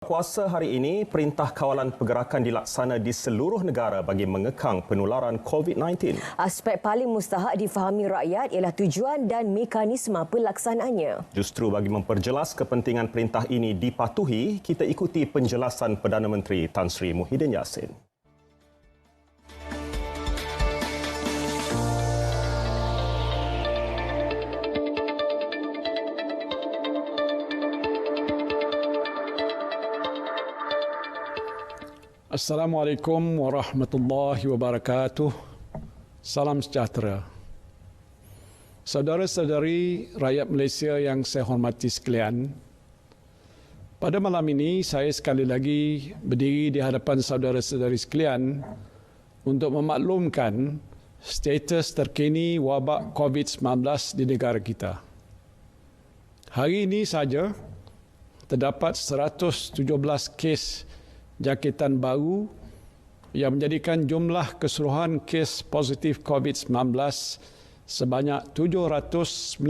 Kuasa hari ini, Perintah Kawalan Pergerakan dilaksana di seluruh negara bagi mengekang penularan COVID-19. Aspek paling mustahak difahami rakyat ialah tujuan dan mekanisme pelaksanaannya. Justru bagi memperjelas kepentingan perintah ini dipatuhi, kita ikuti penjelasan Perdana Menteri Tan Sri Muhyiddin Yassin. Assalamualaikum warahmatullahi wabarakatuh. Salam sejahtera. Saudara-saudari rakyat Malaysia yang saya hormati sekalian, pada malam ini saya sekali lagi berdiri di hadapan saudara-saudari sekalian untuk memaklumkan status terkini wabak COVID-19 di negara kita. Hari ini saja terdapat 117 kes jangkitan baru yang menjadikan jumlah keseluruhan kes positif COVID-19 sebanyak 790.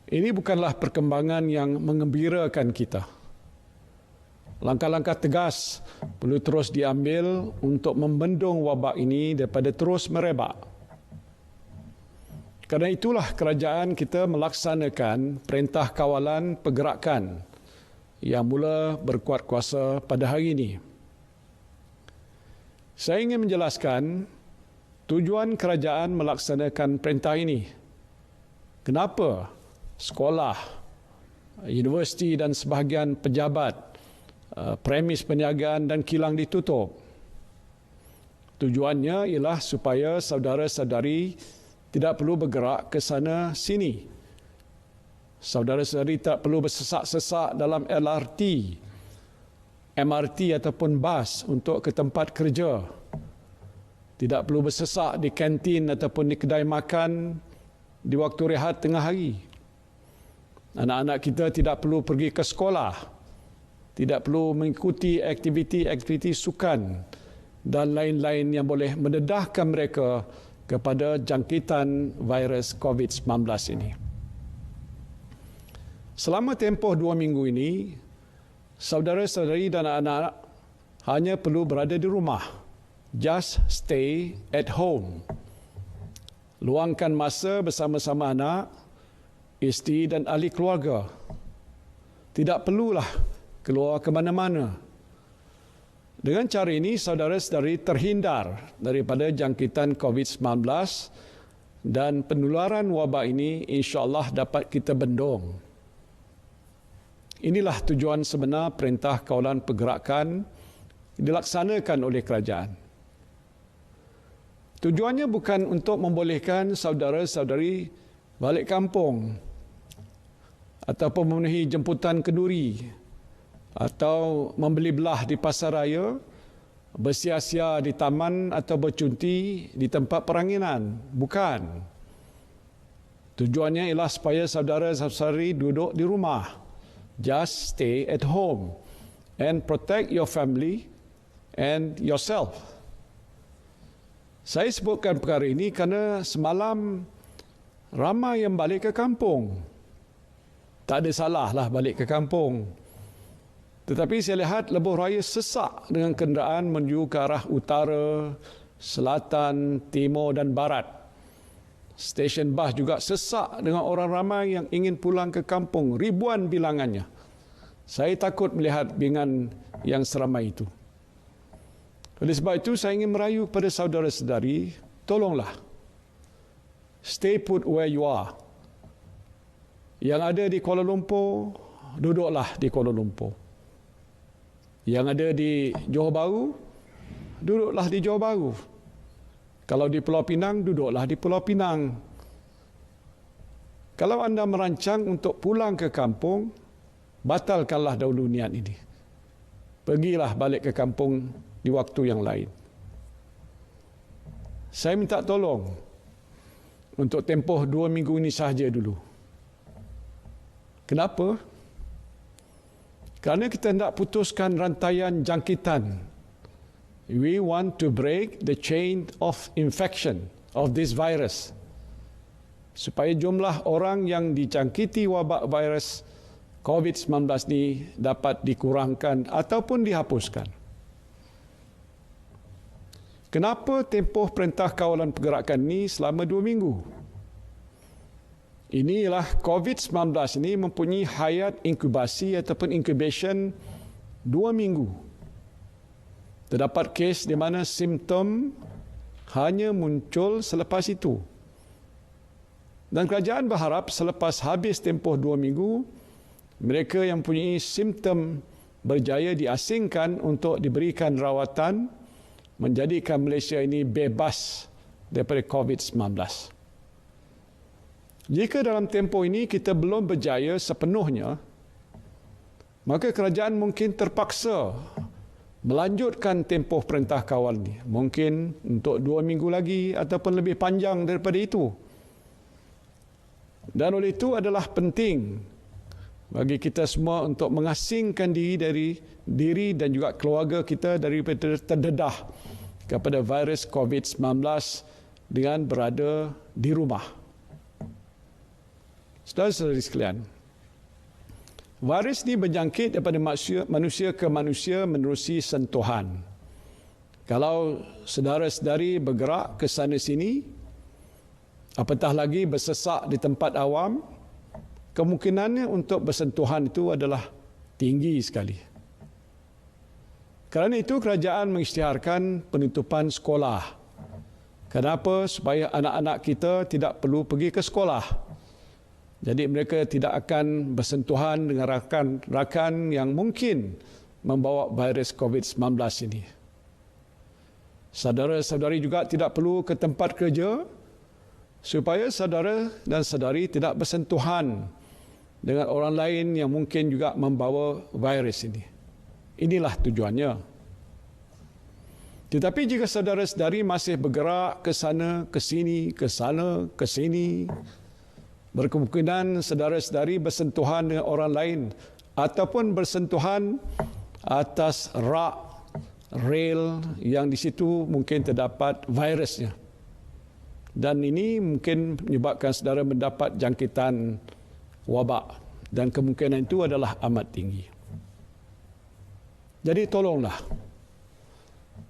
Ini bukanlah perkembangan yang mengembirakan kita. Langkah-langkah tegas perlu terus diambil untuk membendung wabak ini daripada terus merebak. Kerana itulah kerajaan kita melaksanakan Perintah Kawalan Pergerakan yang mula berkuat kuasa pada hari ini. Saya ingin menjelaskan tujuan kerajaan melaksanakan perintah ini. Kenapa sekolah, universiti dan sebahagian pejabat, premis perniagaan dan kilang ditutup? Tujuannya ialah supaya saudara-saudari tidak perlu bergerak ke sana sini. Saudara-saudari tak perlu bersesak-sesak dalam LRT, MRT ataupun bas untuk ke tempat kerja. Tidak perlu bersesak di kantin ataupun di kedai makan di waktu rehat tengah hari. Anak-anak kita tidak perlu pergi ke sekolah, tidak perlu mengikuti aktiviti-aktiviti sukan dan lain-lain yang boleh mendedahkan mereka kepada jangkitan virus COVID-19 ini. Selama tempoh 2 minggu ini, saudara-saudari dan anak-anak hanya perlu berada di rumah. Just stay at home. Luangkan masa bersama-sama anak, isteri dan ahli keluarga. Tidak perlulah keluar ke mana-mana. Dengan cara ini, saudara-saudari terhindar daripada jangkitan COVID-19 dan penularan wabak ini insya-Allah dapat kita bendung. Inilah tujuan sebenar Perintah Kawalan Pergerakan dilaksanakan oleh kerajaan. Tujuannya bukan untuk membolehkan saudara-saudari balik kampung ataupun memenuhi jemputan kenduri atau membeli belah di pasar raya, bersia-sia di taman atau bercunti di tempat peranginan. Bukan. Tujuannya ialah supaya saudara-saudari duduk di rumah. Just stay at home and protect your family and yourself. Saya sebutkan perkara ini kerana semalam ramai yang balik ke kampung. Tak ada salahlah balik ke kampung. Tetapi saya lihat lebuh raya sesak dengan kenderaan menuju ke arah utara, selatan, timur dan barat. Stesen bas juga sesak dengan orang ramai yang ingin pulang ke kampung, ribuan bilangannya. Saya takut melihat bilangan yang seramai itu. Oleh sebab itu, saya ingin merayu kepada saudara-saudari, tolonglah. Stay put where you are. Yang ada di Kuala Lumpur, duduklah di Kuala Lumpur. Yang ada di Johor Bahru, duduklah di Johor Bahru. Kalau di Pulau Pinang, duduklah di Pulau Pinang. Kalau anda merancang untuk pulang ke kampung, batalkanlah dahulu niat ini. Pergilah balik ke kampung di waktu yang lain. Saya minta tolong untuk tempoh 2 minggu ini sahaja dulu. Kenapa? Kerana kita hendak putuskan rantaian jangkitan. We want to break the chain of infection of this virus. Supaya jumlah orang yang dijangkiti wabak virus COVID-19 ni dapat dikurangkan ataupun dihapuskan. Kenapa tempoh Perintah Kawalan Pergerakan ni selama 2 minggu? Inilah COVID-19 ini mempunyai hayat inkubasi ataupun incubation 2 minggu. Terdapat kes di mana simptom hanya muncul selepas itu. Dan kerajaan berharap selepas habis tempoh 2 minggu, mereka yang mempunyai simptom berjaya diasingkan untuk diberikan rawatan, menjadikan Malaysia ini bebas daripada COVID-19. Jika dalam tempoh ini kita belum berjaya sepenuhnya, maka kerajaan mungkin terpaksa melanjutkan tempoh perintah kawal ini. Mungkin untuk 2 minggu lagi ataupun lebih panjang daripada itu. Dan oleh itu adalah penting bagi kita semua untuk mengasingkan diri dan juga keluarga kita daripada terdedah kepada virus COVID-19 dengan berada di rumah. Saudara-saudari sekalian, virus ini berjangkit daripada manusia ke manusia menerusi sentuhan. Kalau saudara-saudari bergerak ke sana sini, apatah lagi bersesak di tempat awam, kemungkinannya untuk bersentuhan itu adalah tinggi sekali. Kerana itu kerajaan mengisytiharkan penutupan sekolah. Kenapa? Supaya anak-anak kita tidak perlu pergi ke sekolah. Jadi mereka tidak akan bersentuhan dengan rakan-rakan yang mungkin membawa virus COVID-19 ini. Saudara-saudari juga tidak perlu ke tempat kerja supaya saudara dan saudari tidak bersentuhan dengan orang lain yang mungkin juga membawa virus ini. Inilah tujuannya. Tetapi jika saudara-saudari masih bergerak ke sana, ke sini, ke sana, ke sini, berkemungkinan saudara-saudari bersentuhan dengan orang lain ataupun bersentuhan atas rak, rel yang di situ mungkin terdapat virusnya. Dan ini mungkin menyebabkan saudara mendapat jangkitan wabak dan kemungkinan itu adalah amat tinggi. Jadi tolonglah,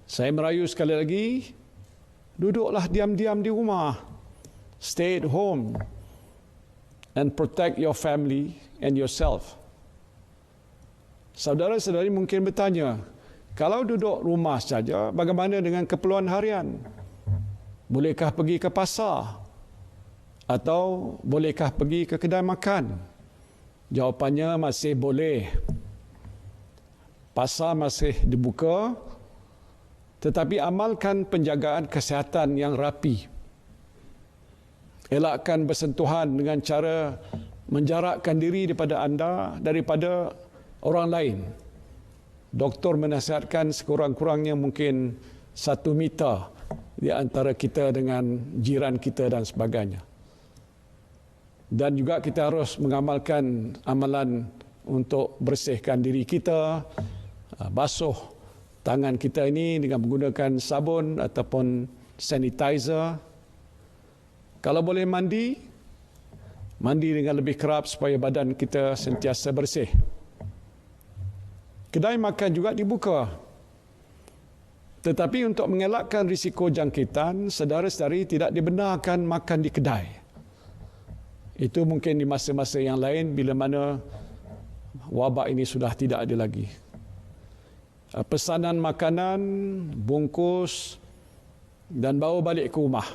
saya merayu sekali lagi, duduklah diam-diam di rumah, stay at home, and protect your family and yourself. Saudara-saudari mungkin bertanya, kalau duduk rumah saja, bagaimana dengan keperluan harian? Bolehkah pergi ke pasar? Atau bolehkah pergi ke kedai makan? Jawapannya masih boleh. Pasar masih dibuka, tetapi amalkan penjagaan kesihatan yang rapi. Elakkan bersentuhan dengan cara menjarakkan diri daripada orang lain. Doktor menasihatkan sekurang-kurangnya mungkin 1 meter di antara kita dengan jiran kita dan sebagainya. Dan juga kita harus mengamalkan amalan untuk bersihkan diri kita, basuh tangan kita ini dengan menggunakan sabun ataupun sanitizer. Kalau boleh mandi dengan lebih kerap supaya badan kita sentiasa bersih. Kedai makan juga dibuka. Tetapi untuk mengelakkan risiko jangkitan, saudara-saudari tidak dibenarkan makan di kedai. Itu mungkin di masa-masa yang lain bila mana wabak ini sudah tidak ada lagi. Pesanan makanan, bungkus dan bawa balik ke rumah.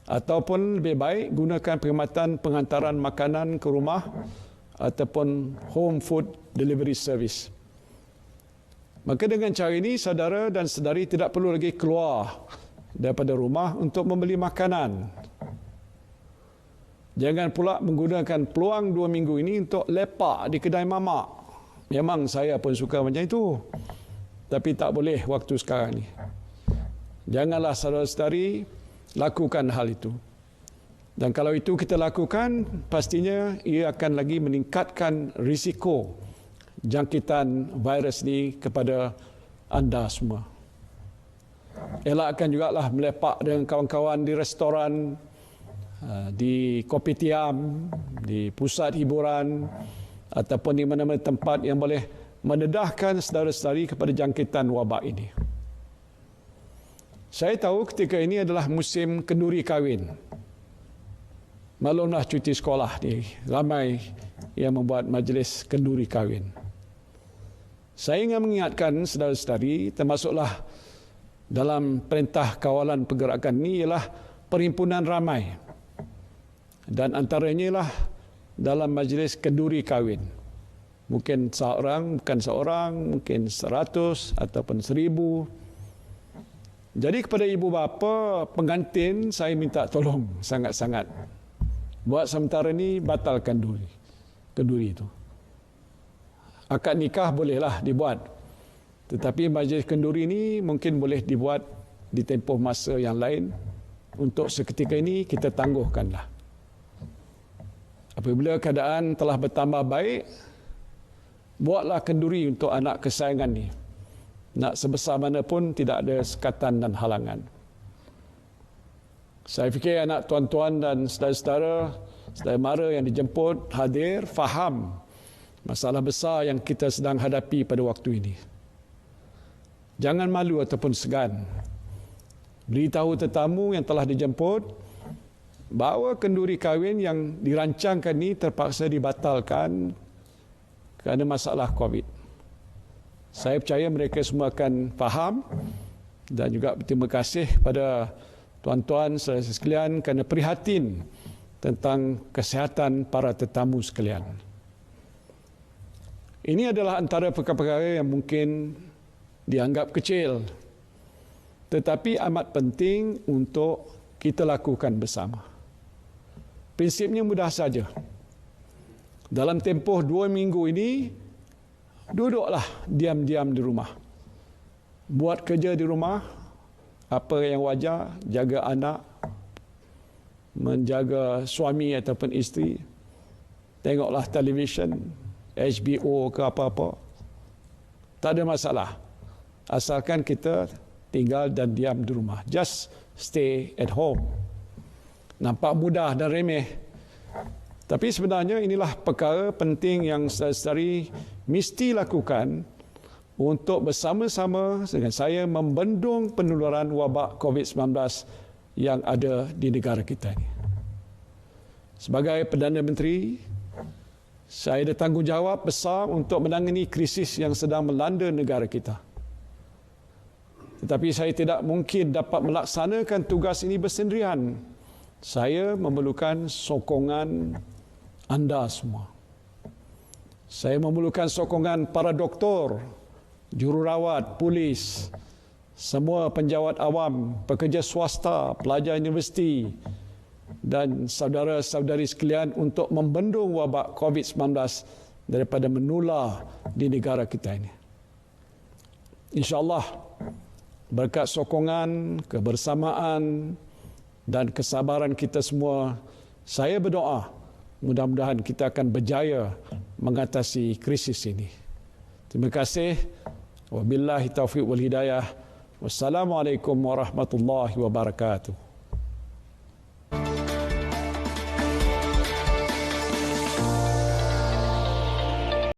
Ataupun lebih baik gunakan perkhidmatan pengantaran makanan ke rumah ataupun home food delivery service. Maka dengan cara ini saudara dan saudari tidak perlu lagi keluar daripada rumah untuk membeli makanan. Jangan pula menggunakan peluang 2 minggu ini untuk lepak di kedai mamak. Memang saya pun suka macam itu. Tapi tak boleh waktu sekarang ni. Janganlah saudara-saudari lakukan hal itu. Dan kalau itu kita lakukan, pastinya ia akan lagi meningkatkan risiko jangkitan virus ini kepada anda semua. Elakkan jugalah melepak dengan kawan-kawan di restoran, di kopitiam, di pusat hiburan, ataupun di mana-mana tempat yang boleh mendedahkan saudara-saudari kepada jangkitan wabak ini. Saya tahu ketika ini adalah musim kenduri kahwin. Maklumlah cuti sekolah ni, ramai yang membuat majlis kenduri kahwin. Saya ingin mengingatkan saudara-saudari, termasuklah dalam perintah kawalan pergerakan ini ialah perhimpunan ramai. Dan antaranya ialah dalam majlis kenduri kahwin. Mungkin seorang, bukan seorang, mungkin 100 ataupun 1000. Jadi kepada ibu bapa pengantin saya minta tolong sangat-sangat. Buat sementara ni batalkan kenduri itu. Akad nikah bolehlah dibuat. Tetapi majlis kenduri ini mungkin boleh dibuat di tempoh masa yang lain. Untuk seketika ini kita tangguhkanlah. Apabila keadaan telah bertambah baik, buatlah kenduri untuk anak kesayangan ni. Nak sebesar mana pun tidak ada sekatan dan halangan. Saya fikir anak tuan-tuan dan saudara-saudara, saudara mara yang dijemput hadir, faham masalah besar yang kita sedang hadapi pada waktu ini. Jangan malu ataupun segan. Beritahu tetamu yang telah dijemput bahawa kenduri kahwin yang dirancangkan ini terpaksa dibatalkan kerana masalah COVID. Saya percaya mereka semua akan faham dan juga berterima kasih pada tuan-tuan saudara sekalian kerana prihatin tentang kesihatan para tetamu sekalian. Ini adalah antara perkara-perkara yang mungkin dianggap kecil, tetapi amat penting untuk kita lakukan bersama. Prinsipnya mudah saja. Dalam tempoh 2 minggu ini, duduklah diam-diam di rumah. Buat kerja di rumah, apa yang wajar, jaga anak, menjaga suami ataupun isteri, tengoklah televisyen, HBO ke apa-apa. Tak ada masalah. Asalkan kita tinggal dan diam di rumah. Just stay at home. Nampak mudah dan remeh. Tapi sebenarnya inilah perkara penting yang saudara-saudari mesti lakukan untuk bersama-sama dengan saya membendung penularan wabak COVID-19 yang ada di negara kita ini. Sebagai Perdana Menteri, saya ada tanggungjawab besar untuk menangani krisis yang sedang melanda negara kita. Tetapi saya tidak mungkin dapat melaksanakan tugas ini bersendirian. Saya memerlukan sokongan anda semua. Saya memerlukan sokongan para doktor, jururawat, polis, semua penjawat awam, pekerja swasta, pelajar universiti dan saudara-saudari sekalian untuk membendung wabak COVID-19 daripada menular di negara kita ini. InsyaAllah, berkat sokongan, kebersamaan dan kesabaran kita semua, saya berdoa mudah-mudahan kita akan berjaya mengatasi krisis ini. Terima kasih. Wabillahi taufiq wal hidayah. Wassalamualaikum warahmatullahi wabarakatuh.